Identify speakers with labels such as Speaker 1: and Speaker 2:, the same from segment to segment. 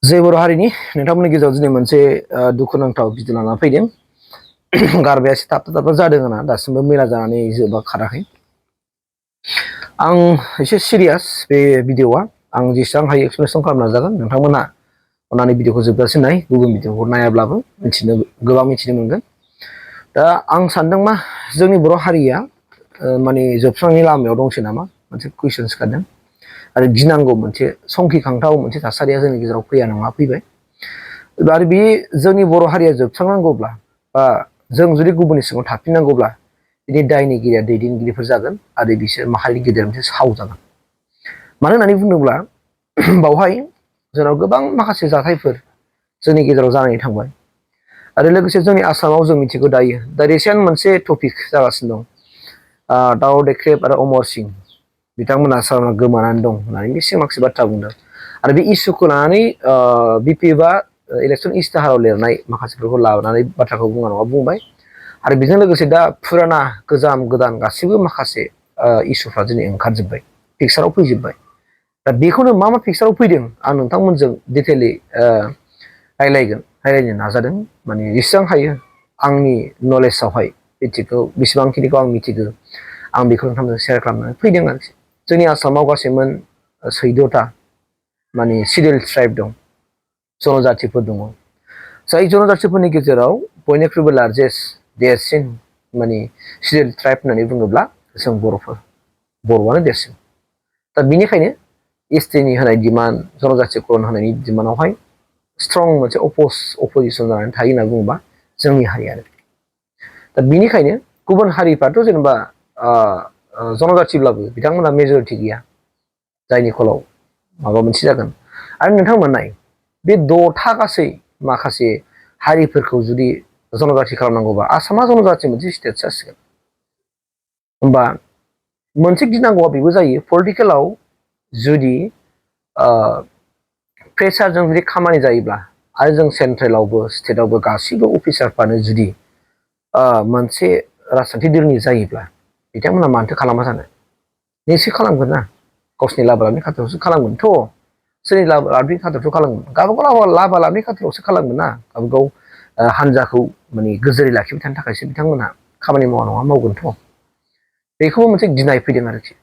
Speaker 1: जय बर' हारिनि नोंथांमोननि गेजेराव दिनै मोनसे दुखुनांथाव भिडिअ लाना फैदों। गारबाया एसे थाबथा जादों होनना दासिमबो मेला जानानै जोबा खाराखै। आं एसे सिरियास बे भिडिअआ आं जेसेबां हायो एक्सप्लेनेसन खालामनो नाजागोन। नोंथांमोना अन्नानै भिडिअखौ जोबजासिम नाय, गुबुन भिडिअखौ नायाब्लाबो गोबां मिथिनो मोनगोन। दा आं सानदों मा जोंनि बर' हारिया माने जोबस्रांनायनि लामायाव दंसै नामा मोनसे कुइसन सिखारदों। आरो गिनांगौ मोनसे संखिखांथाव मोनसे थासारिया जोंनि गेजेराव फैया नङा फैबाय। आरो बे जोंनि बर' हारिया जोबस्रांनांगौब्ला बा जों जुदि गुबुननि सिङाव थाफिननांगौब्ला बिनि दायनिगिरिया दैदेनगिरिफोर जागोन आरो बिसोर माहारिनि गेजेराव मोनसे साव जागोन। मानो होननानै बुङोब्ला बावहाय जोंनाव गोबां माखासे जाथायफोर जोंनि गेजेराव जानानै थांबाय। आरो लोगोसे जोंनि आसामाव जों मिथिगौ दायो दा रिसेन्ट मोनसे टपिक जागासिनो दं। दाव देख्रेब आरो अमर सिं बिथांमोना आसामाव गोमानानै दं होननानै एसे माखासे बाथ्रा बुंदों। आरो बे इसुखौ लानानै बिपि बा इलेक्सन इस्ताहाराव लिरनाय माखासेफोरखौ लानानै बाथ्राखौ बुंबाय। आरो बेजों लोगोसे दा फुराना गोजाम गोदान गासैबो माखासे इसुफ्रा दिनै ओंखारजोब्बाय, पिक्साराव फैजोब्बाय। दा बेखौनो मा पिक्साराव फैदों आं नोंथांमोनजों डिटेलि रायलायनो नाजादों। माने जेसेबां हायो आंनि नलेजावहाय बेसेबांखिनिखौ आं मिथिगौ आं बेखौ नोंथांमोनजों सेयार खालामनानै फैदों आरोखि। जोंनि आसामाव गासैमोन 14ता माने सिडिउल ट्राइब दं, जनजातिफोर दङ। जाय जनजातिफोरनि गेजेराव बयनिख्रुइबो लार्जेस्ट देरसिन माने सिडिउल ट्राइब होननानै बुङोब्ला जों बर'आनो देरसिन। दा बिनिखायनो एसटिनि होनाय डिमान्ड, जनजातिकरन होनायनि डिमान्डआवहाय स्ट्रं मोनसे अपोजिसन जानानै थायो होनना बुङोबा जोंनि हारियानो। दा बिनिखायनो गुबुन हारिफ्राथ' जेनेबा जनजातिब्लाबो बिथांमोना मेजरिटि गैया, जायनि फलाव माबा मोनसे जागोन। आरो नोंथांमोन नाय बे 6था गासै माखासे हारिफोरखौ जुदि जनजाति खालामनांगौबा आसामा जनजाति मोनसे स्टेट जासिगोन। होमबा मोनसे गिनांगौआ बेबो जायो पलिटिकेलाव जुदि प्रेसारजों जुदि खामानि जायोब्ला आरो जों सेन्ट्रेलावबो स्टेटआवबो गासैबो अफिसारफ्रानो जुदि मोनसे राजखान्थि दोलोनि जायोब्ला बिथांमोना मानोथो खालामा जानो? निसय खालामगोन ना, गावसिनि लाबा लाबनि खाथियावसो खालामगोनथ'। सोरनि लाबा लाबनि खाथियावथ' खालामगोन? गावबागाव लाबा लाबनि खाथियावसो खालामगोन ना। गावबागाव हानजाखौ माने गोजोरै लाखिबाय थानो थाखायसो बिथांमोना खामानि मावा नङा मावगोनथ'। बेखौबो मोनसे गिनाय फैदों आरोखि।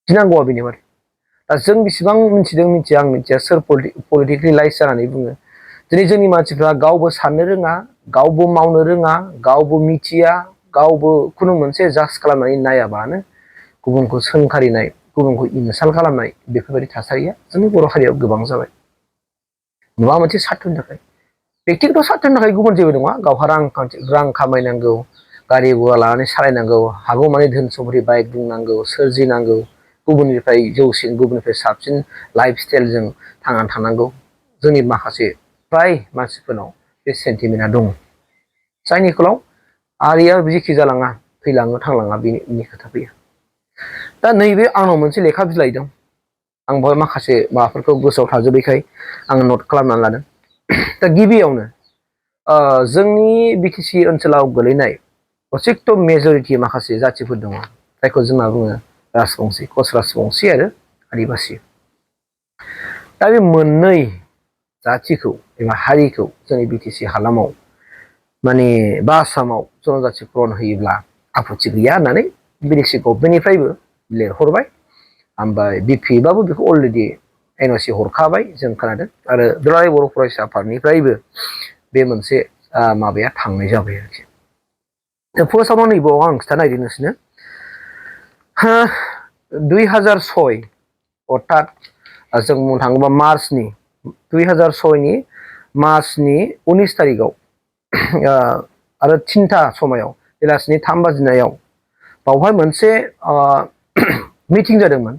Speaker 1: गिनांगौआ बेनो आरो। दा जों बेसेबां मिथिदों मिथिया आं मिथिया सोर पलिटिकेलाइज जानानै बुङो। दिनै जोंनि मानसिफ्रा गावबो साननो रोङा, गावबो मावनो रोङा, गावबो मिथिया, गावबो खुनु मोनसे जाज खालामनानै नायाबानो गुबुनखौ सोंखारिनाय, गुबुनखौ इनसाल्ट खालामनाय बेफोरबायदि थासारिया जोंनि बर' हारियाव गोबां जाबाय। माबा मोनसे सार्थ'नि थाखाय, बेक्तिगत सार्थ'नि थाखाय गुबुन जेबो नङा। गावहा रां खामायनांगौ, गारि गुरा लानानै सालायनांगौ, हागौमानि धोन सम्पति बाइक बुंनांगौ, सोरजिनांगौ, गुबुननिफ्राय जौसिन, गुबुननिफ्राय साबसिन लाइफ स्टाइलजों थांनानै थानांगौ। जोंनि माखासे फ्राय मानसिफोरनाव बे सेन्टिमेन्टआ दङ। जायनि फलाव हारिया जेखि जालाङा, थैलाङो थांलाङा बेनि खोथा फैयो। दा नैबे आंनाव मोनसे लेखा बिलाइ दं। आं बेवहाय माखासे माबाफोरखौ गोसोआव थाजोबैखाय आङो नट खालामनानै लादों। दा गिबियावनो जोंनि बिटिसि ओनसोलाव गोलैनाय असेकथ' मेजरिटि माखासे जाथिफोर दङ, जायखौ जोंना बुङो राजबंसि, कच राजबंसि आरो आदिबासि। दा बे मोननै जाथिखौ एबा हारिखौ जोंनि बिटिसि हालामाव माने बा आसामाव जनजातिकरन होयोब्ला आपत्ति गैया होननानै बिटिसि गभर्नमेन्टनिफ्रायबो लिरहरबाय। ओमफ्राय बिपिएफआबो बेखौ अलरेडि एनअसि हरखाबाय जों खोनादों। आरो दुलाराय बर' फरायसा आफादनिफ्रायबो बे मोनसे माबाया थांनाय जाबाय आरोखि। फार्स्टआवनो नैबाव आं खिथानो नागिरदों नोंसोरनो 2006 अर्थात जों बुंनो थाङोबा 2006नि मार्चनि 19 तारिखआव आरो 3ता समायाव बेलासिनि 3 बाजिनायाव बावहाय मोनसे मिटिं जादोंमोन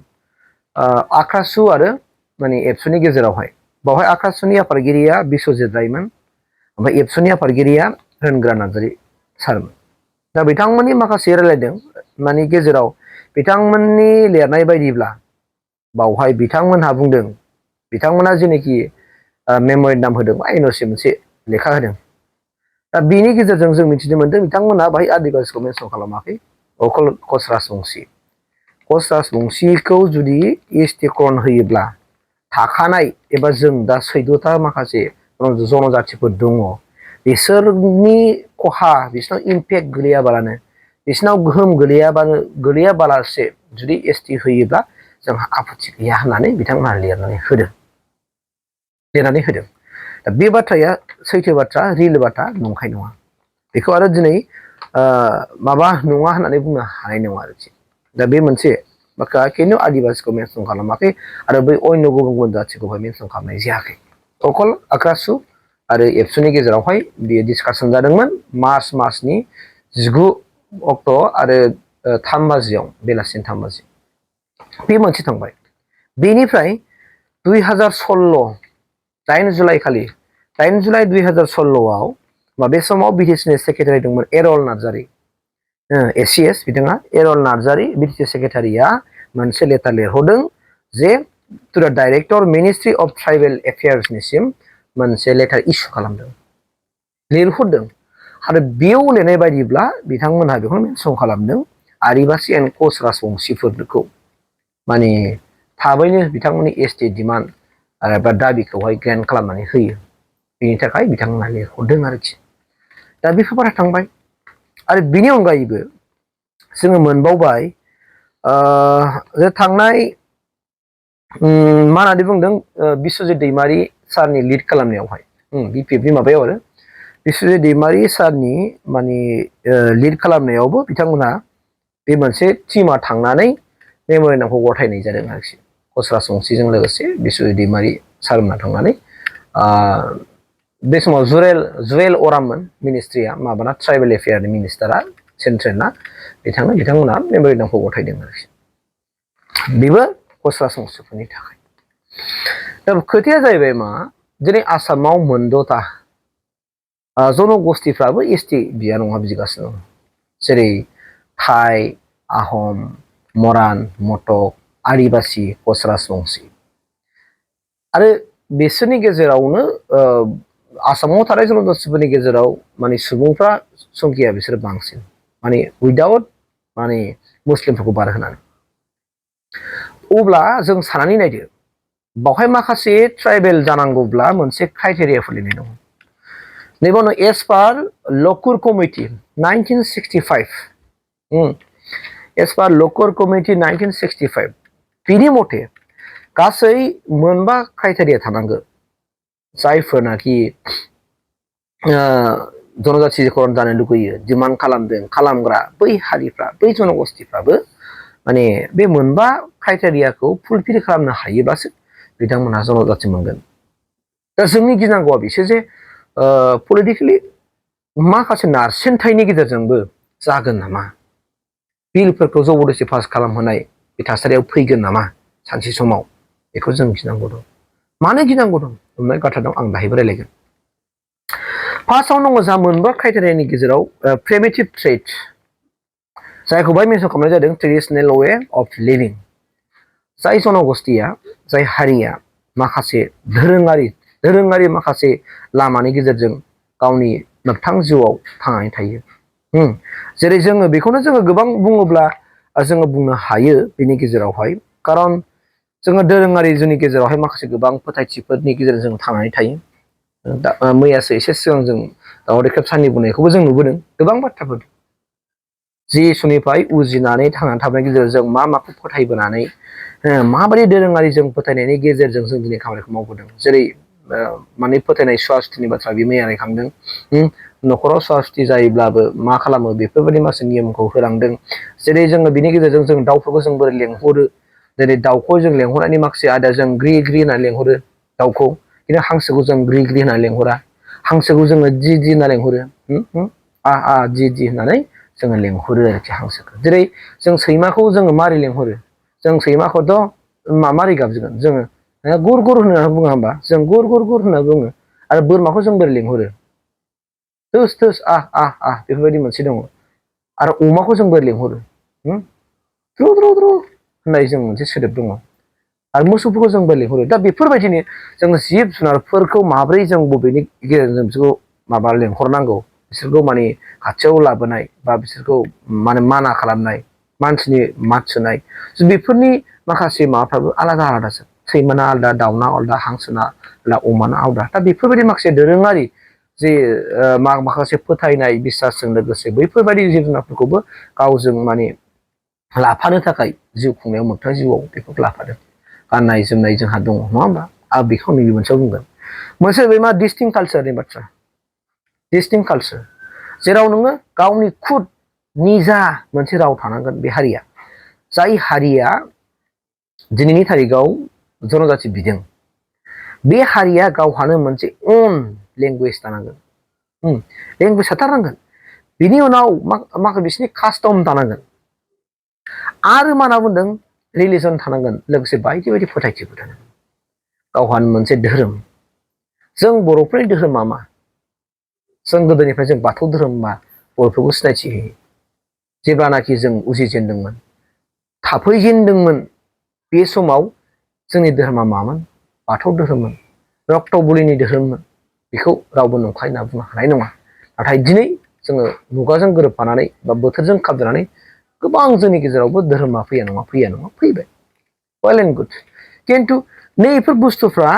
Speaker 1: आक्रासु आरो माने एबसुनि गेजेरावहाय। बावहाय आक्रासुनि आफादगिरिया बिस्वजित रायमोन, ओमफ्राय एबसुनि आफादगिरिया रोनग्रा नार्जारि सारमोन। दा बिथांमोननि माखासे रायलायदों माने गेजेराव बिथांमोननि लिरनाय बायदिब्ला बावहाय बिथांमोनहा बुंदों, बिथांमोना जेनोखि मेम'रेन्डाम होदों बा एनअसि मोनसे लेखा होदों। दा बेनि गेजेरजों जों मिथिनो मोन्दों बिथांमोनहा बाहाय आदिबासिखौ मेनसन खालामाखै, अकल कच राजबंसि। कच राजबंसिखौ जुदि एसटि करन होयोब्ला थाखानाय एबा जों दा 14ता माखासे जनजातिफोर दङ बिसोरनि खहा बिसोरनाव इम्पेक्ट गोलैयाबालानो बिसोरनाव गोहोम गोलैयाबालासे जुदि एसटि होयोब्ला जोंहा आपत्ति गैया होननानै बिथांमोनहा लिरनानै होदों दा बे बाथ्राया सैथो बाथ्रा रिल बाथ्रा नंखाय नङा बेखौ आरो दिनै माबा नङा होननानै बुंनो हानाय नङा आरोखि दा बे मोनसे बाथ्रा खिन्थु आदिबासिखौ मेनसन खालामाखै आरो बै अन्य गुबुन गुबुन जाथिखौहाय मेनसन खालामनाय जायाखै अकल आक्रासु आरो एबसुनि गेजेरावहाय बेयो डिसकासन जादोंमोन मार्चनि 19 अक्ट' आरो 3 बाजियाव बेलासिनि 3 बाजि बे मोनसे थांबाय बेनिफ्राय 2016 8 जुलाइ खालि 8 जुलाइ 2016आव बे समाव बिटिसिनि सेक्रेटारि दंमोन एरल नार्जारि एसिएस बिथाङा एरल नार्जारि बिटिसि सेक्रेटारिया मोनसे लेटार लिरहरदों जे टु दा डाइरेक्टर मिनिस्ट्रि अफ ट्राइबेल एफेयार्सनिसिम मोनसे लेटार इस्यु खालामदों लिरहरदों आरो बेयाव लिरनाय बायदिब्ला बिथांमोनहा बेखौनो मेनसन खालामदों आदिबासि एन्ड कच राजबंशिफोरखौ माने थाबैनो बिथांमोननि एसटि डिमान्ड बा दाबिखौहाय ग्रेन्ट खालामनानै होयो बेनि थाखाय बिथांमोनहा लिरहरदों आरोखि दा बेफोर बाथ्रा थांबाय आरो बिनि अनगायैबो जोङो मोनबावबाय थांनाय मा होननानै बुंदों बिस्वजित दैमारि सारनि लिड खालामनायावहाय बिपिएफनि माबायाव आरो बिस्वजित दैमारि सारनि माने लिड खालामनायावबो बिथांमोनहा बे मोनसे टिमा थांनानै मेम'रेन्डामखौ गथायनाय जादों आरोखि कच राजबंशिजों लोगोसे बिस्वजित दैमारि सारमोनहा थांनानै बे समाव जुवेल अराममोन मिनिस्ट्रिया माबाना ट्राइबेल एफेयारनि मिनिस्टारा सेन्ट्रेलना बिथांमोनहा मेम'रेन्डामखौ गथायदों आरोखि बेबो कच राजबंशिफोरनि थाखाय दा खोथाया जाहैबाय मा दिनै आसामाव मोनद'था जनगोष्ठीफ्राबो एसटि बिया नङा बिगासिनो दं जेरै थाइ आहम मरान मटक आदिबासि कच राजबंशी आरो बिसोरनि गेजेरावनो आसामाव थानाय जनजातिफोरनि गेजेराव माने सुबुंफ्रा संख्या बिसोर बांसिन माने उइदाउट माने मुस्लिमफोरखौ बारहोनानै अब्ला जों साननानै नायदो बावहाय माखासे ट्राइबेल जानांगौब्ला मोनसे क्राइटेरियाफोर लिरनाय दं नैबावनो एज पार लकुर कमिटि 1965 एज पार लकुर कमिटि 1965 बिनि मथे गासै मोनबा क्राइटेरिया थानांगौ जायफोरनाखि जनजातिकरण जानो लुगैयो डिमान्ड खालामदों खालामग्रा बै हारिफ्रा बै जनगोष्ठीफ्राबो माने बे मोनबा क्राइटेरियाखौ फुलफिल खालामनो हायोब्लासो बिथांमोनहा जनजाति मोनगोन दा जोंनि गिनांगौआ बिसो जे पलिटिकेलि माखासे नारसिनथायनि गेजेरजोंबो जागोन नामा बिलफोरखौ जबरदस्ति पास खालामहोनाय बे थासारियाव फैगोन नामा सानसे समाव बेखौ जों गिनांगौ दं मानो गिनांगौ दं होननाय बाथ्रा दं आं दाहायबो रायलायगोन फार्स्टआव दङ जा मोनबा क्राइटेरियानि गेजेराव प्रिमिटिभ ट्रेड जायखौ बाय मेनसन खालामनाय जादों ट्रेडिशनेल वे अफ लिभिं जाय जनगोष्ठीया जाय हारिया माखासे दोरोङारि माखासे लामानि गेजेरजों गावनि मोगथां जिउआव थांनानै थायो जेरै जोङो बेखौनो जोङो गोबां बुङोब्ला जोङो बुंनो हायो बेनि गेजेरावहाय खारन जोङो दोरोङारि जोंनि गेजेरावहाय माखासे गोबां फोथायथिफोरनि गेजेरजों जों थांनानै थायो मैयासो एसे सिगां जों दावदै खेब साननि बुंनायखौबो जों नुबोदों गोबां बाथ्राफोर जि समनिफ्राय उजिनानै थांनानै थानायनि गेजेरजों मा माखौ फोथायबोनानै माबायदि दोरोङारि जों फोथायनायनि गेजेरजों जों दिनै खामानिखौ मावबोदों जेरै माने फोथायनाय सुवा सुथिनि बाथ्रा बे मैया रायखांदों न'खराव सुवा सुथि जायोब्लाबो मा खालामो बेफोरबायदि माखासे नियमखौ होलांदों जेरै जोङो बिनि गेजेरजों जों दाउफोरखौ जों बोरै लेंहरो जेरै दाउखौ जों लेंहरनायनि माखासे आयदा जों ग्रि ग्रि होननानै लेंहरो दाउखौ खिन्थु हांसोखौ जों ग्रि ग्रि होननानै लेंहरा हांसोखौ जोङो दि होनना लेंहरो आ दि होननानै जोङो लेंहरो आरोखि हांसोखौ जेरै जों सैमाखौ जोङो मारै लेंहरो जों सैमाखौथ' मारै गाबज्रिगोन जोङो गुर गुर होनना बुङा होमबा जों गुर गुर गुर होनना बुङो आरो बोरमाखौ जों बोरै लेंहरो थोस थोस बेफोरबायदि मोनसे दङ आरो अमाखौ जों बोरै लेंहरो द्रु द्रु द्रु होननाय जों मोनसे सोदोब दङ आरो मोसौफोरखौ जों बोरै लेंहरो दा बेफोरबायदिनो जों जिब जुनारफोरखौ माब्रै जों बबेनि गेजेरजों बिसोरखौ माबा लेंहरनांगौ बिसोरखौ माने खाथियाव लाबोनाय बा बिसोरखौ माने माना खालामनाय मानसिनि मात सोनाय बेफोरनि माखासे माबाफ्राबो आलादा आलादासो सैमाना आलदा दाउना आलदा हांसोना आलदा अमाना आलदा दा बेफोरबायदि माखासे दोरोङारि जे माखासे फोथायनाय बिसासजों लोगोसे बैफोरबायदि जिब जुनारफोरखौबो गावजों माने लाफानो थाखाय जिउ खुंनायाव मोगथां जिउआव बेफोरखौ लाफादों गाननाय जोमनाय जोंहा दङ नङा होमबा आं बेखौ नैबे मोनसेयाव बुंगोन मोनसे बे मा डिस्टिंक्ट कालचारनि बाथ्रा डिस्टिंक्ट कालचार जेराव नोङो गावनि खुद निजा मोनसे राव थानांगोन बे हारिया जाय हारिया दिनैनि थारिखआव जनजाति बिदों बे हारिया गावहानो मोनसे अन लेंगुवेज थानांगोन लेंगुवेज थाथारनांगोन बिनि उनाव माखासे बिसोरनि कास्टम थानांगोन आरो मा होनना बुंदों रिलिजन थानांगोन लोगोसे बायदि बायदि फोथायथिफोर थानांगोन गावहानो मोनसे धोरोम जों बर'फोरनि धोरोमा मा जों गोदोनिफ्राय जों बाथौ धोरोम मा बर'फोरखौ सिनायथि होयो जेब्लानाखि जों उजिजेनदोंमोन थाफैजेनदोंमोन बे समाव जोंनि धोरोमा मामोन बाथौ धोरोममोन रक्तबलिनि धोरोममोन बेखौ रावबो नंखाय होनना बुंनो हानाय नङा नाथाय दिनै जोङो मुगाजों गोरोबफानानै बा बोथोरजों खाबजानानै गोबां जोंनि गेजेरावबो धोरोमा फैया नङा फैबाय वेल एन्ड गुड खिन्थु नैफोर बुस्थुफ्रा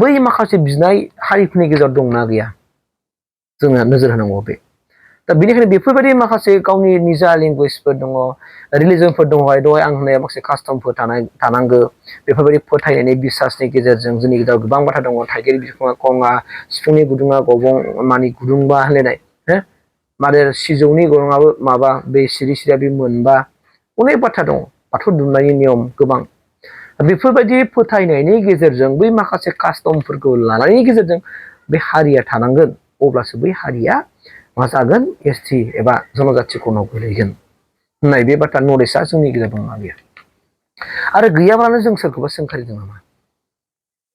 Speaker 1: बै माखासे बिनाय हारिफोरनि गेजेराव दंना गैया जोङो नोजोर होनांगौ बे दा बेनिखायनो बेफोरबायदि माखासे गावनि निजा लेंगुवेजफोर दङ रिलिजनफोर दङ दहाय आं होननाय माखासे कास्टमफोर थानांगौ बेफोरबायदि फोथायनायनि बिसासनि गेजेरजों जोंनि गेजेराव गोबां बाथ्रा दङ थाइगिर बिखुङा खङा सिफुंनि गुदुङा गब्लं मानि गुदुंबा होनलायनाय माने सिजौनि गरङाबो माबा बे सिरि सिरिया बे मोनबा अनेक बाथ्रा दङ बाथौ दुमनायनि नियम गोबां बेफोरबायदि फोथायनायनि गेजेरजों बै माखासे कास्टमफोरखौ लानायनि गेजेरजों बे हारिया थानांगोन अब्लासो बै हारिया मा जागोन एसटि एबा जनजाथि गनाव गोलैगोन होननाय बे बाथ्रा नलेजआ जोंनि गेजेराव दंना गैया आरो गैयाब्लानो जों सोरखौबा सोंखारिदों नामा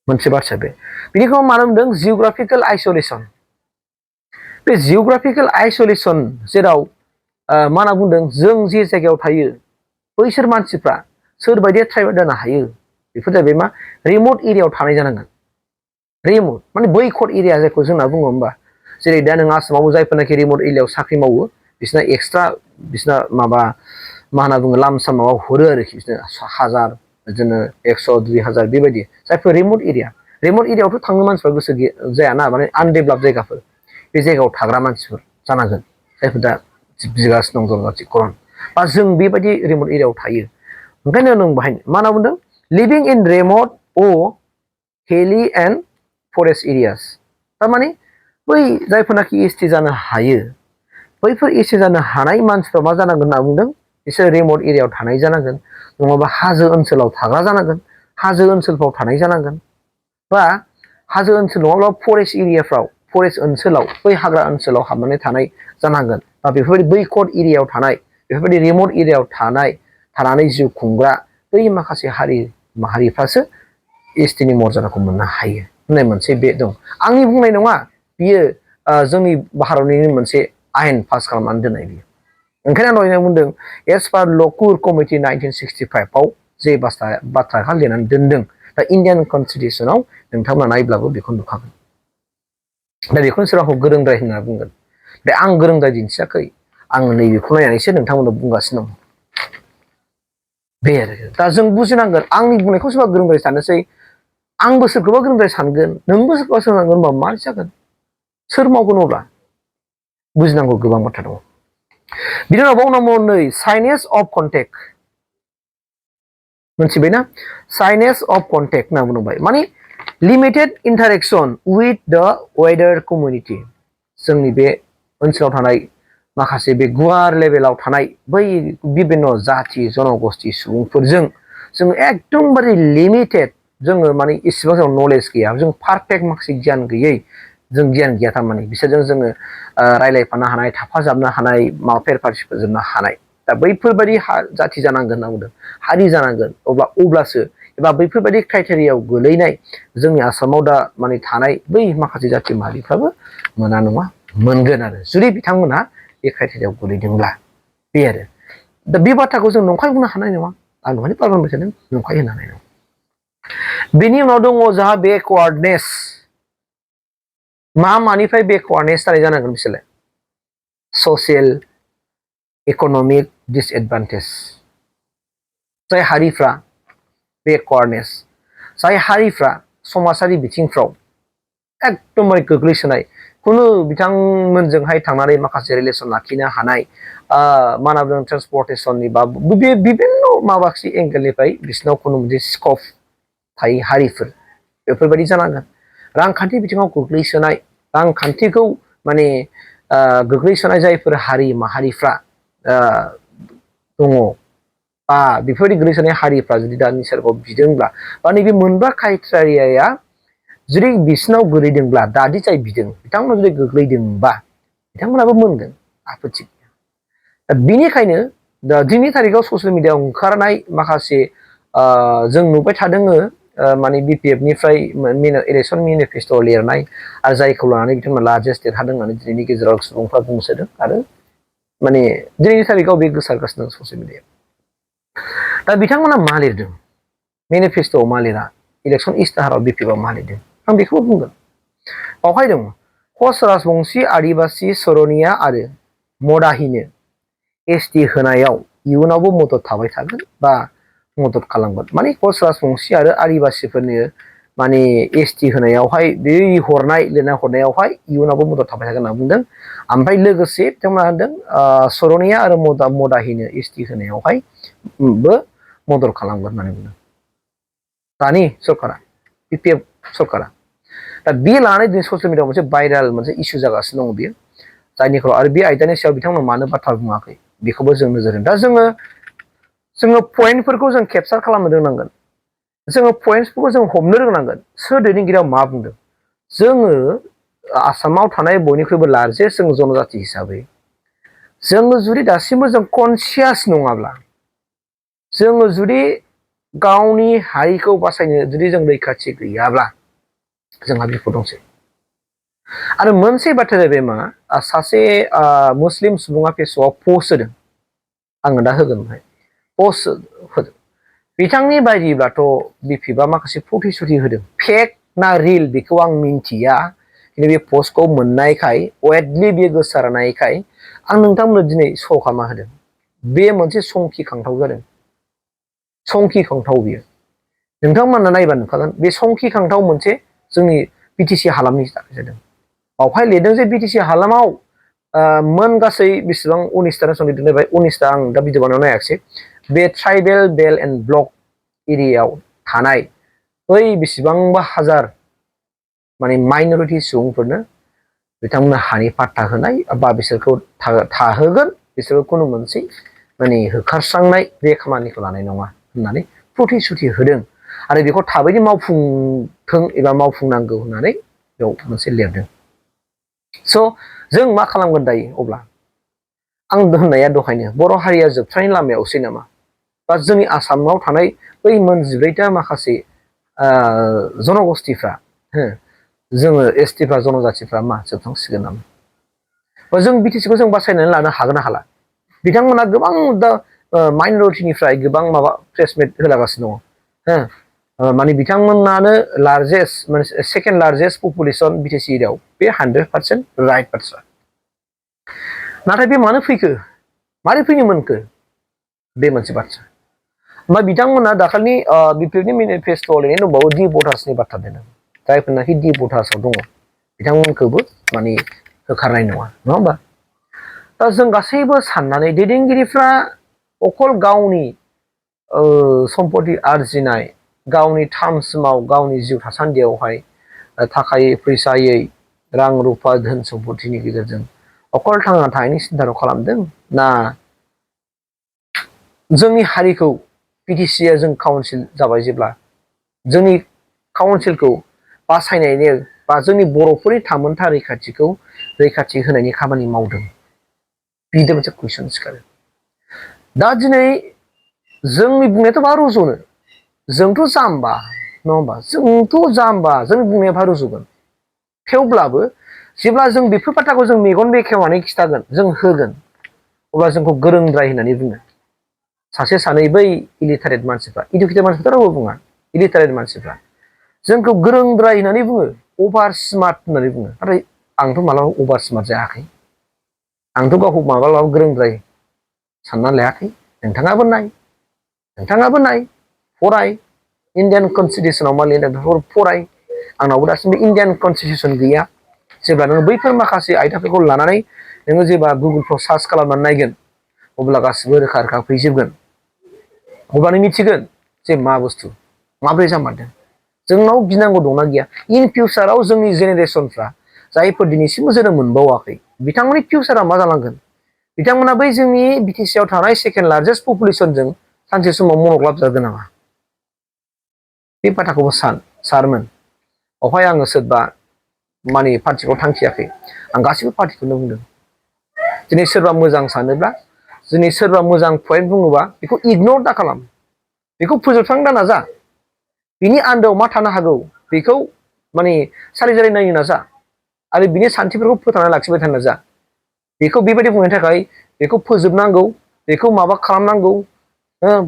Speaker 1: मोनसे बाथ्रा बे बेनिखौ मानो होनदों जिअग्राफिकेल आइसोलेसन बे जिअग्राफिकेल आइसोलेसन जेराव मा होनना बुंदों जों जे जायगायाव थायो बैसोर मानसिफ्रा सोरबायदिया ट्राइबेल जानो हायो बेफोर जाहैबाय मा रिमट एरियायाव थानाय जानांगोन रिमट माने बैकट एरिया जायखौ जोंना बुङो होमबा जेरै दा नों आसामाव जायफोरनाखि रिमट एरियायाव साख्रि मावो बिसोरना एक्सट्रा बिसोरना माबा मा होनना बुङो लामसाम माबा हरो आरोखि बिसोरनो 1000 बिदिनो 100 2000 बेबायदि जायफोर रिमट एरियायावथ' थांनो मानसिफ्रा गोसो जायाना माने आनडेभेलप जायगाफोर बे जायगायाव थाग्रा मानसिफोर जानांगोन जायफोर दा बिगासिनो दं जनजातिकरन बा जों बेबायदि रिमट एरियायाव थायो ओंखायनो नों बाहाय मा होनना बुंदों लिभिं इन रिमट हिली एन्ड फरेस्ट एरियास थारमाने बै जायफोरनाखि एसटि जानो हायो बैफोर एसटि जानो हानाय मानसिफ्रा मा जानांगोन होनना बुंदों बिसोर रिमट एरियायाव थानाय जानांगोन नङाबा हाजो ओनसोलाव थाग्रा जानांगोन हाजो ओनसोलफ्राव थानाय जानांगोन बा हाजो ओनसोल नङाब्ला फरेस्ट एरियाफ्राव फरेस्ट ओनसोलाव बै हाग्रा ओनसोलाव हाबनानै थानाय जानांगोन बा बेफोरबायदि बैकट एरियायाव थानाय बेफोरबायदि रिमट एरियायाव थानानै जिउ खुंग्रा बै माखासे हारि माहारिफ्रासो एसटिनि मर्यादाखौ मोननो हायो होननाय मोनसे बे दं आंनि बुंनाय नङा बियो जोंनि भारतनिनो मोनसे आयेन पास खालामनानै दोननाय बियो ओंखायनो आं दहायनो बुंदों एस पार लकुर कमिटि 1965 आव जे बाथ्राखौ लिरनानै दोनदों दा इण्डियान कनस्टिटिउसनाव नोंथांमोना नायब्लाबो बेखौ नुखागोन दा बेखौनो सोरबाखौ गोरोंद्राय होनना बुंगोन दा आं गोरोंद्राय दिन्थियाखै आं नैबेखौ नायनानैसो नोंथांमोननो बुंगासिनो दं बे आरो दा जों बुजिनांगोन आंनि बुंनायखौ सोरबा गोरोंद्राय साननोसै आंबो सोरखौबा गोरोंद्राय सानगोन नोंबो सोरखौबा सोरनांगोन होनबा मा जागोन सोर मावगोन अब्ला बुजिनांगौ गोबां बाथ्रा दङ बिनि उनाव बावनांगौ नै साइनेस अफ कन्टेक्ट मोनथिबायना साइनेस अफ कन्टेक्ट होनना बुंबाय माने लिमिटेड इन्टारेक्सन उइथ द वेदार कमिउनिटि जोंनि बे ओनसोलाव थानाय माखासे बे गुवार लेभेलाव थानाय बै बिभिन्न जाथि जनगोष्ठी सुबुंफोरजों जों एकदमबारे लिमिटेड जोङो माने इसेबां जों नलेज गैया जों पारफेक्ट माखासे गियान गैयै जों गियान गैया थारमाने बिसोरजों जोङो रायलायफानो हानाय थाफाजाबनो हानाय माबा फेर फाथिफोजोबनो हानाय दा बैफोरबायदि जाथि जानांगोन होनना बुंदों हारि जानांगोन अब्लासो एबा बैफोरबायदि क्राइटेरियायाव गोलैनाय जोंनि आसामाव दा माने थानाय बै माखासे जाथि माहारिफ्राबो मोना नङा मोनगोन आरो जुदि बिथांमोनहा बे क्राइटेरियायाव गोलैदोंब्ला बे आरो दा बे बाथ्राखौ जों नंखाय बुंनो हानाय नङा आं दहायनो फोरमायबाय थादों नंखाय होनो हानाय नङा बेनि उनाव दङ जोंहा बेकवार्डनेस मानिफ्राय बेकवार्डनेस जानाय जानांगोन बिसोरलाय ससियेल इकनमिक डिसएडभान्टेज जाय हारिफ्रा बेकवार्डनेस जाय हारिफ्रा समाजारि बिथिंफ्राव एकदमबारे गोग्लैसोनाय खुनु बिथांमोनजोंहाय थांनानै माखासे रिलेसन लाखिनो हानाय मा होनना बुङो ट्रेन्सपर्टेसननि बा बिभिन्न माखासे एंगेलनिफ्राय बिसिनाव खुनु मोनसे स्कप थायै हारिफोर बेफोरबायदि जानांगोन। रांखान्थि बिथिङाव गोग्लैसोनाय रांखान्थिखौ माने गोग्लैसोनाय जायफोर हारि माहारिफ्रा दङ बा बेफोरबायदि गोग्लैसोनाय हारिफ्रा जुदि दा निसारखौ बिदोंब्ला बा नैबे मोनबा क्राइटेरियाया जुदि बिसिनाव गोलैदोंब्ला दादि जाय बिदों बिथांमोना जुदि गोग्लैदोंबा बिथांमोनाबो मोनगोन आपत्ति गैया। बिनिखायनो दिनैनि थारिखआव ससियेल मिडियाआव ओंखारनाय माखासे जों नुबाय थादों माने BPF निफ्राय इलेक्सन मेनिफेस्ट' लिरनाय आरो जायखौ लानानै बिथांमोना लार्जेस्ट देरहादों होननानै दिनैनि गेजेराव सुबुंफ्रा बुंसोदों आरो माने दिनैनि थारिखआव बे गोसारगासिनो दं ससियेल मिडियाआव। दा बिथांमोना मा लिरदों मेनिफेस्ट'आव मा लिरा इलेक्सन इस्ताहाराव BPF आव मा लिरदों आं बेखौबो बुंगोन। बावहाय दङ कच राजबंशी आदिबासी सर'निया आरो मदाहिनो ST होनायाव इयुनावबो मदद थाबाय थागोन बा मदद खालामगोन। माने कच राजबंशी आरो आदिबासीफोरनो माने ST होनायावहाय बे लिरना हरनायावहाय इयुनावबो मदद थाबाय थागोन होनना बुंदों। ओमफ्राय लोगोसे बिथांमोना होनदों सर'निया आरो मदाहिनो ST होनायावहाय बो मदद खालामगोन होननानै बुंदों दानि सरकारा BPF सरकारा। दा बे लानानै दिनै ससियेल मिडियाआव मोनसे भाइरेल मोनसे इसु जागासिनो दङ बियो जायनिखौ आरो बे आयदानि सायाव बिथांमोना मानो बाथ्रा बुङाखै बेखौबो जों नोजोर होदों। दा जोङो पइन्टफोरखौ जों केपचार खालामनो रोंनांगोन। जोङो पइन्टसफोरखौ जों हमनो रोंनांगोन सोर दैदेनगिरिया मा बुंदों। जोङो आसामाव थानाय बयनिख्रुइबो लार्जेस्ट जों जनजाति हिसाबै जोङो जुदि दासिमबो जों कनसियास नङाब्ला जोङो जुदि गावनि हारिखौ बासायनो जुदि जों रैखाथि गैयाब्ला जोंहा बिपद दंसै। आरो मोनसे बाथ्राया जाहैबाय मा सासे मुस्लिम सुबुङा फेसबुकआव पस्ट होदों आङो दा होगोन ओमफ्राय पस्ट होदों बिथांनि बायदिब्लाथ' BPF आ माखासे प्रतिश्रुति होदों फेक ना रिल बेखौ आं मिन्थिया खिन्थु बे पस्टखौ मोननायखाय वेडलि बे गोसारनायखाय आं नोंथांमोननो दिनै श' खालामना होदों। बे मोनसे संखिखांथाव जादों संखिखांथाव बियो नोंथांमोना नायबा नुखागोन बे संखिखांथाव मोनसे जोंनि BTC हालामनि थाखाय जादों। बावहाय लिरदों जे BTC हालामाव मोन गासै बेसेबां 19टा नेसन लिरदों जाहैबाय 19टा आं दा भिडिअ बानायनायाव नायाखिसै बे ट्राइबेल बेल्ट एन्ड ब्लक एरियायाव थानाय बै बेसेबांबा हाजार माने माइनरिटि सुबुंफोरनो बिथांमोना हानि पाट्टा होनाय बा बिसोरखौ थाहोगोन बिसोरखौ खुनु मोनसे माने होखारस्रांनाय बे खामानिखौ लानाय नङा होननानै प्रतिश्रुति होदों आरो बेखौ थाबैनो मावफुंथों एबा मावफुंनांगौ होननानै बेयाव मोनसे लिरदों। स' जों मा खालामगोन दायो अब्ला आं होननाया दहायनो बर' हारिया जोबस्रांनायनि लामायावसै नामा बा जोंनि आसामाव थानाय बै मोन 14टा माखासे जनगोष्ठीफ्रा जोङो STफ्रा जनजातिफ्रा मा जोबस्रांसिगोन नामा बा जों BTCखौ जों बासायनानै लानो हागोन ना हाला बिथांमोना गोबां दा माइनरिटिनिफ्राय गोबां माबा प्रेसमेट होलागासिनो दङ माने बिथांमोनानो लार्जेस्ट माने सेकेन्ड लार्जेस्ट पपुलेसन BTC एरियायाव बे 100% राइट बाथ्रा। नाथाय बे मानो फैखो मारै फैनो मोनखो बे मोनसे बाथ्रा। ओमफ्राय बिथांमोना दाखालि BPFनि मेनिफेस्ट'आव लिरनाय दंबावो डि भटार्सनि बाथ्रा दोनदों जायफोरनाखि डि भटार्सआव दङ बिथांमोनखौबो माने होखारनाय नङा होमबा। दा जों गासैबो साननानै दैदेनगिरिफ्रा अखल गावनि सम्पति आरजिनाय गावनि टार्मसिमाव गावनि जिउ थासान्दियावहाय थाखायै फैसायै रां रुफा धोन सम्पतिनि गेजेरजों अखल थांना थानायनि सिन्थाखौ खालामदों ना जोंनि हारिखौ BTCआ जों काउन्सिल जाबाय जेब्ला जोंनि काउन्सिलखौ बासायनायनि बा जोंनि बर'फोरनि थामोनथा रैखाथि होनायनि खामानि मावदों बिदि मोनसे कुइसन सिखारो। दा दिनै जोंनि बुंनायाथ' मा रुजुनो जोंथ' जाम्बा नङा होमबा जोंथ' जाम्बा जोंनि बुंनाया मा रुजुगोन थेवब्लाबो जेब्ला जों बेफोर बाथ्राखौ जों मेगन बेखेवनानै खिथागोन जों होगोन अब्ला जोंखौ गोरोंद्राय होननानै बुङो सासे सानै बै इलिटारेट मानसिफ्रा इडुकेटेड मानसिफ्रा रावबो बुङा इलिटारेट मानसिफ्रा जोंखौ गोरोंद्राय होननानै बुङो अभार स्मार्ट होननानै बुङो नाथाय आंथ' मालाबा अभार स्मार्ट जायाखै आंथ' गावखौ माब्लाबाबो गोरोंद्राय सानना लायाखै। नोंथाङाबो नाय फराय इण्डियान कनस्टिटिउसनाव मा लिरदों बेफोरखौ फराय आंनावबो दासिमबो इण्डियान कनस्टिटिउसन गैया जेब्ला नोङो बैफोर माखासे आयदाफोरखौ लानानै नोङो जेब्ला गुगोलफ्राव सार्च खालामनानै नायगोन अब्ला गासिबो रोखा रोखा फैजोबगोन अब्लानो मिथिगोन जे मा बुस्थु माब्रै जामारदों जोंनाव गिनांगौ दंना गैया इन फिउचाराव जोंनि जेनेरेसनफ्रा जायफोर दिनैसिमबो जोनोम मोनबावाखै बिथांमोननि फिउचारा मा जालांगोन बिथांमोना बै जोंनि बिटिसिआव थानाय सेकेन्ड लार्जेस्ट पपुलेसनजों सानसे समाव मनग्लाब जागोन नामा बे बाथ्राखौबो सारमोन अहाय आङो सोरबा माने पार्टिखौ थांखियाखै आं गासिबो पार्टिखौनो बुंदों दिनै सोरबा मोजां सानोब्ला दिनै सोरबा मोजां पइन्ट बुङोबा बेखौ इगनर दा खालाम बेखौ फोजोबस्रांनो दा नाजा बिनि आन्दोआव मा थानो हागौ बेखौ माने सारि जारि नायनो नाजा आरो बिनि सान्थिफोरखौ फोथांना लाखिबाय थानो नाजा बेखौ बेबायदि बुंनो थाखाय बेखौ फोजोबनांगौ बेखौ माबा खालामनांगौ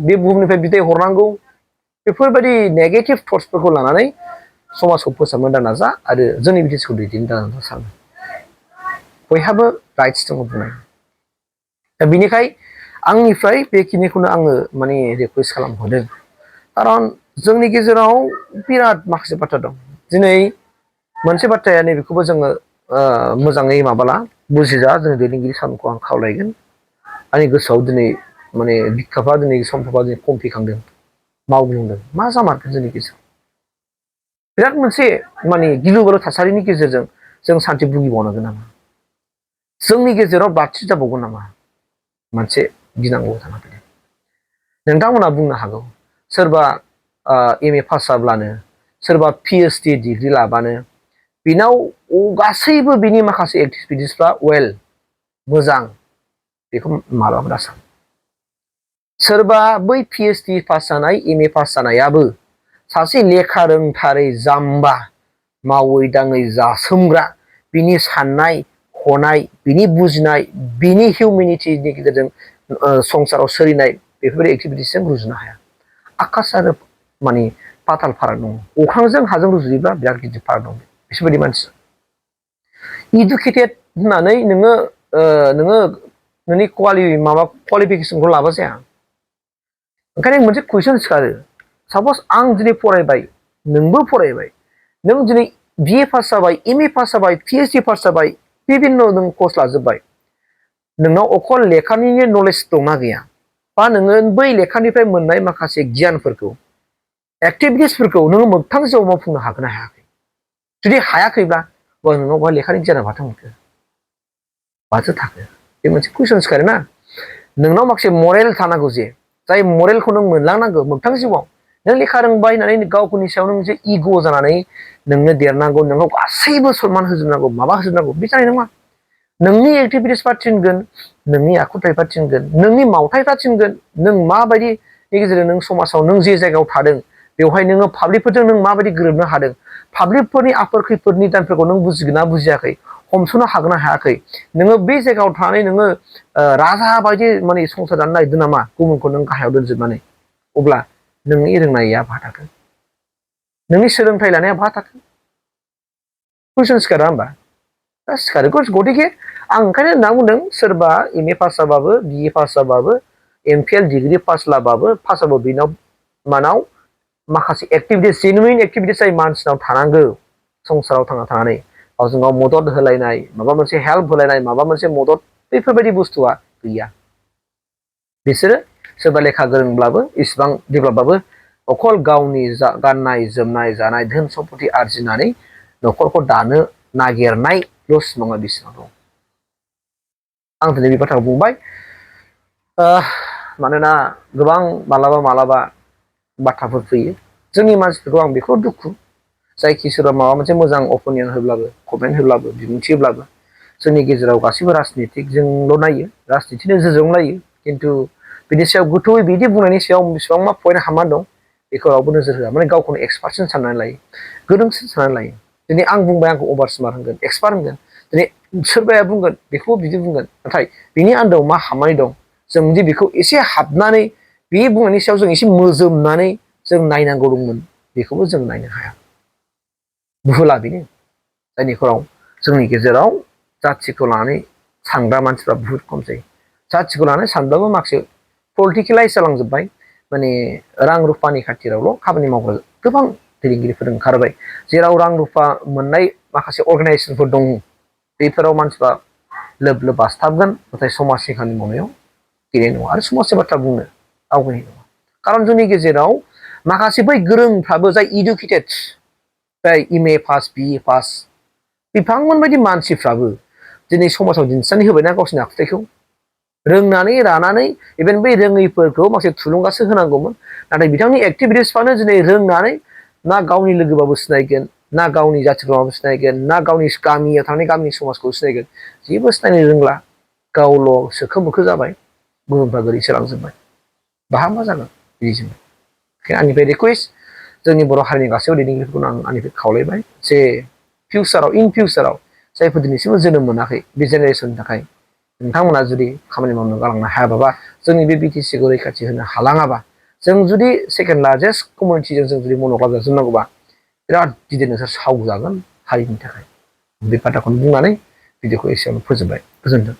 Speaker 1: बे बुहुमनिफ्राय बिदाय हरनांगौ बेफोरबायदि नेगेटिभ थट्सफोरखौ लानानै समाजखौ फोसाबनो दा नाजा आरो जोंनि बिटिसिखौ दैदेननो दा नाजा सानो बयहाबो राइट्स दङ बुंनाय दा बिनिखाय आंनिफ्राय बेखिनिखौनो आङो माने रिकुवेस्ट खालामहरदों खारन जोंनि गेजेराव बिराद माखासे बाथ्रा दं दिनै मोनसे बाथ्राया नैबेखौबो जोङो मोजाङै माबाला बुजिजा जोंनि दैदेनगिरि सारमोनखौ आं खावलायगोन आंनि गोसोआव दिनै माने बिखाफ्रा दिनै समफोरा दिनै खमफिखांदों मावग्लुंदों मा जामारगोन जोंनि गेजेराव बिराद मोनसे माने गिलु बालु थासारिनि गेजेरजों जों सान्थि भुगिबावनांगोन नामा जोंनि गेजेराव बाथि जाबावगोन नामा मोनसे गिनांगौ जाना फैदों नोंथांमोना बुंनो हागौ सोरबा एमए पास जाब्लानो सोरबा पिएइचडि डिग्रि लाबानो बिनाव गासैबो बिनि माखासे एक्टिभिटिसफ्रा वेल मोजां बेखौ मालाबा दा सान सोरबा बै पिएइचडि पास जानाय एमए पास जानायाबो सासे लेखा रोंथारै जाम्बा मावै दाङै जासोमग्रा बिनि साननाय हनाय बिनि बुजिनाय बिनि हिउमेनिटिनि गेजेरजों संसाराव सोलिनाय बेफोरबायदि एक्टिभिटिसजों रुजुनो हाया आकाश आरो माने पाताल फाराग दङ अख्रांजों हाजों रुजुयोब्ला बिराद गिदिर फाराग दं बिसोरबायदि मानसि इडुकेटेड होननानै नोङो नोंनि क्वालिफिकेसनखौ लाबा जाया ओंखायनो मोनसे कुइसन सिखारो सापज आं दिनै फरायबाय नोंबो फरायबाय नों दिनै बिए पास जाबाय एमए पास जाबाय पिएइचडि पास जाबाय बिभिन्न नों कर्स लाजोब्बाय नोंनाव अकल लेखानिनो नलेज दंना गैया बा नोङो बै लेखानिफ्राय मोननाय माखासे गियानफोरखौ एक्टिभिटिसफोरखौ नोङो मोगथां जिउआव मावफुंनो हागोन ना हायाखै जुदि हायाखैब्ला नोंनाव बा लेखानि गियाना माथो मोनखो माथो थाखो बे मोनसे कुइसन सिखारो ना नोंनाव माखासे मरेल थानांगौ जे जाय मरेलखौ नों मोनलांनांगौ मोगथां जिउआव नों लेखा रोंबाय होननानै गावखौनि सायाव नों मोनसे इग' जानानै नोंनो देरनांगौ नोंनाव गासैबो सनमान होजोबनांगौ माबा होजोबनांगौ बे जानाय नङा नोंनि एक्टिभिटिसफ्रा थिनगोन नोंनि आखुथायफ्रा थिनगोन नोंनि मावथायफ्रा थिनगोन नों माबायदिनि गेजेरजों नों समाजाव नों जे जायगायाव थादों बेवहाय नोङो पाब्लिकफोरजों नों माबायदि गोरोबनो हादों पाब्लिकफोरनि आफोर खैफोद निदानफोरखौ नों बुजिगोन ना बुजियाखै हमस'नो हागोन ना हायाखै नोङो बे जायगायाव थानानै नोङो राजा बायदि माने संसार जानो नागिरदों नामा गुबुनखौ नों गाहायाव दोनजोबनानै अब्ला नोंनि रोंनाया बहा थागोन नोंनि सोलोंथाइ लानाया बहा थागोन कुइसन सिखारा होमबा दा सिखारो गतिके आं ओंखायनो होनना बुंदों सोरबा एमए पास जाबाबो बिए पास जाबाबो एमफिएल डिग्रि पास जाबाबो बिनाव मानाव माखासे एक्टिभिटिस जेनुइन एक्टिभिटिस जाय मानसिनाव थानांगौ संसाराव थांना थानानै गावजों गाव मदद होलायनाय माबा मोनसे हेल्प होलायनाय माबा मोनसे मदद बेफोरबायदि बुस्थुआ गैया बिसोरो सोरबा लेखा गोरोंब्लाबो इसिबां डेभेलपबाबो अकल गावनि गाननाय जोमनाय जानाय धोन सम्पति आरजिनानै न'खरखौ दानो नागिरनायल' सिमाङा बिसिनाव दं आं दिनै बे बाथ्राखौ बुंबाय मानोना गोबां मालाबा बाथ्राफोर फैयो जोंनि मानसिफोरखौ आं बेखौ दुखु जायखि सोरबा माबा मोनसे मोजां अपिनियन होब्लाबो कमेन्ट होब्लाबो बिबुंथि होब्लाबो जोंनि गेजेराव गासैबो राजनितिकजोंल' नायो राजनिति नोजोरजों नायो खिन्थु बिनि सायाव गोथौयै बिदि बुंनायनि सायाव बेसेबां मा पइन्ट हामा दं बेखौ रावबो नोजोर होआ माने गावखौनो एक्सपार्टसिन साननानै लायो गोरोंसिन साननानै लायो दिनै आं बुंबाय आंखौ अभार स्मार्ट होनगोन एक्सपार्ट होनगोन दिनै सोरबाया बुंगोन बेखौबो बिदि बुंगोन नाथाय बिनि आन्दोआव मा हाबनानै दं जों दि बेखौ एसे हाबनानै बे बुंनायनि सायाव जों एसे मोजोमनानै जों नायनांगौ दंमोन बेखौबो जों नायनो हाया भुला बेनो जायनिफोराव जोंनि गेजेराव जाथिखौ लानानै सानग्रा मानसिफ्रा बुहुत खम जायो जाथिखौ लानानै सानब्लाबो माखासे पलिटिकेलाइज जालांजोब्बाय माने रां रुफानि खाथिरावल' खामानि मावग्रा गोबां दैदेनगिरिफोर ओंखारबाय जेराव रां रुफा मोननाय माखासे अर्गानाइजेसनफोर दं बेफोराव मानसिफ्रा लोब लोब बासथाबगोन नाथाय समाजनि खामानि मावनायाव गैनाय नङा आरो समाजनि बाथ्रा बुंनो आवगायनाय नङा खारन जोंनि गेजेराव माखासे बै गोरोंफ्राबो जाय इडुकेटेड जाय MA पास BA पास बिथांमोन बायदि मानसिफ्राबो दिनै समाजाव दिन्थिनानै होबायना गावसिनि आखुथायखौ रोंनानै रानानै इभेन बै रोङैफोरखौ माखासे थुलुंगासो होनांगौमोन नाथाय बिथांनि एक्टिभिटिसफ्रानो दिनै रोंनानै ना गावनि लोगोबाबो सिनायगोन ना गावनि जाथिखौबाबो सिनायगोन ना गावनि गामियाव थानाय गामिनि समाजखौ सिनायगोन जेबो सिनायनो रोंला गावल' सोखो मोखो जाबाय गुबुनफ्रा गोलैसोलांजोब्बाय बाहा मा जागोन बिदिजों आंनिफ्राय रिकुवेस्ट जोंनि बर' हारिनि गासैबो दैदेनगिरिफोरखौनो आं आंनिफ्राय खावलायबाय जे फिउचाराव इन फिउचाराव जायफोर दिनैसिमबो जोनोम मोनाखै बे जेनेरेसननि थाखाय नोंथांमोना जुदि खामानि मावनो गालांनो हायाबाबा जोंनि बे BTC खौ रैखाथि होनो हालाङाबा जों जुदि सेकेन्ड लार्जेस्ट कमिउनिटिजों जों जुदि मनग्राम जाजोबनांगौबा बिराद गिदिर नोंसोर साव जागोन हारिनि थाखाय बे बाथ्राखौनो बुंनानै भिडिअखौ एसेयावनो फोजोबबाय गोजोन्थों।